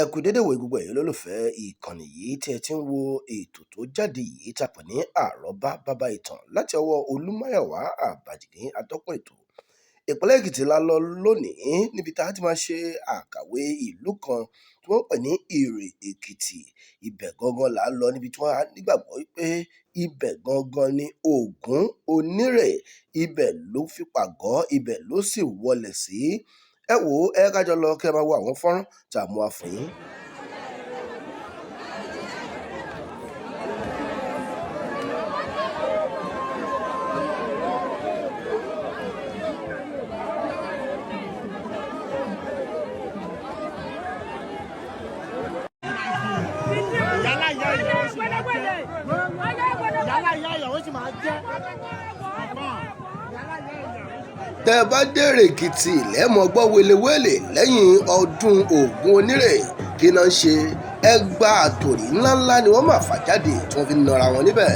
Ẹ kú dédé wòyí gbogbo ẹ̀yin olólùfẹ́ ìkànnì yìí tí ẹ ti ń wo ètò tó jáde yìí tá a pè ní àrọ́bá bàbá ìtàn láti ọwọ́ Olúmáyọ̀wá Àbàjìní atọ́kùn ètò. Ìpínlẹ̀ Èkìtì la lọ lónìí níbi tá a ti máa ṣe àkàwé ìlú kan tí wọ́n pè ní Ìrè Èkìtì. Ibẹ̀ gangan là ń lọ níbi tí wọ́n á nígbàgbọ́ pé ibẹ̀ gangan ni Ògún Onírè, ibẹ̀ ló fi pàgọ́, ibẹ̀ ló sì wọlẹ̀ sí. Ẹ wò ó, ẹ kájọ lọ kí ẹ máa wo àwọn fọ́nrán tá a mú wá fún yín. Tẹ́ ẹ bá dèrè Èkìtì lẹ́mọ̀ gbọ́ welewele lẹ́yìn ọdún Ògún Onírè kí náà ń ṣe ẹgbà àtòrí ńláńlá ni wọ́n máa fà jáde tí wọ́n fi nara wọn níbẹ̀.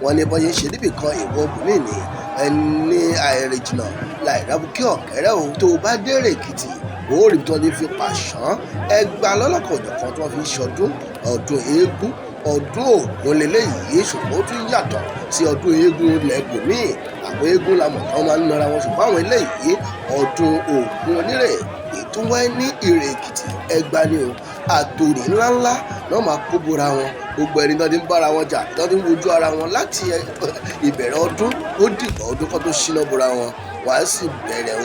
Wọ́n ní bọ́yé ṣe níbì kan ìwọ obìnrin ni ẹni àìrìnjìnà láìrábùkẹ́ ọ̀kẹ́rẹ́ òun tó bá dèrè Èkìtì ó rí tí wọ́n ti fi pàṣán ẹgbà lọ́lọ́kan òjọ̀kan tí wọ́n fi ń ṣọdún ọdún eégún ọdún Ògún leléyìí, ṣùgbọ́n ó tún yàtọ̀ sí ọdún eégún lẹ́gbòmíì. Àwọn eégún la mọ̀ tán máa ń nara wọn, ṣùgbọ́n àwọn eléyìí ọdún Ògún Onírè ètò wáyé ní Ìrè Èkìtì ẹgbà ni o. Àtòrí ńláńlá náà máa kó bora wọn, gbogbo ẹni náà ti ń bára wọn jà, náà ti ń wojú ara wọn láti ìbẹ̀rẹ̀ ọdún ó dìgbà ọdún kan tó ṣíná bora wọn. Wọ́n á sì bẹ̀rẹ̀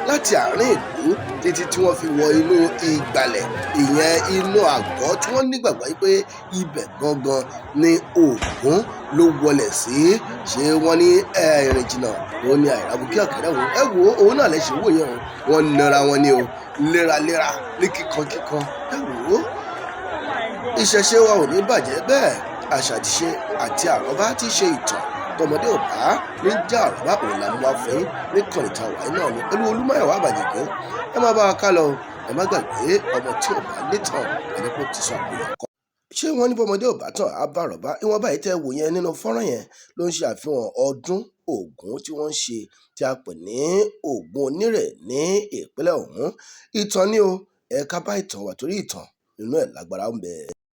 láti àárín ìlú títí tí wọ́n fi wọ inú ìgbàlẹ̀, ìyẹn inú àgọ́ tí wọ́n nígbàgbọ́ pé ibẹ̀ gangan ni Ògún ló wọlẹ̀ sí. Ṣé wọ́n ní ìrìn jìnnà òun ni àìrábùkẹ́ ọ̀kẹ́rẹ́ òun? Ẹ wo òun náà lẹ́sìn wò yẹn o, wọ́n nara wọn ni o, léraléra ní kíkankíkan. Ẹ wò ó, ìṣẹ̀ṣe wa ò ní bàjẹ́, bẹ́ẹ̀ àṣà àti ṣe àti àrọ́bá tí ṣe ìtàn tọmọdé ò bá ní já àrọ́bá òun là ń wá fún yín ní kọ̀nìtà wáyé náà ni pẹ̀lú Olúmáyọ̀wá Àbàjìní. Ẹ má bá wa ká lọ, ẹ má gbàgbé ọmọ tí ò bá létàn ẹni kó ti sọ àpòyọ kọ. Ṣé wọ́n ní bọ́mọdé ò bá tàn á bá àrọ́bá? Ìwọ̀nba yìí tẹ́ wò yẹn nínú fọ́nrán yẹn ló ń ṣe àfihàn ọdún Ògún tí wọ́n ń ṣe tí a pè ní Ògún Onírè ní ìpínlẹ̀ ọ̀hún. Ìtàn ni o, ẹ ká bá ìtàn wà torí ìtàn nínú ẹ̀ lágbára ń bẹ.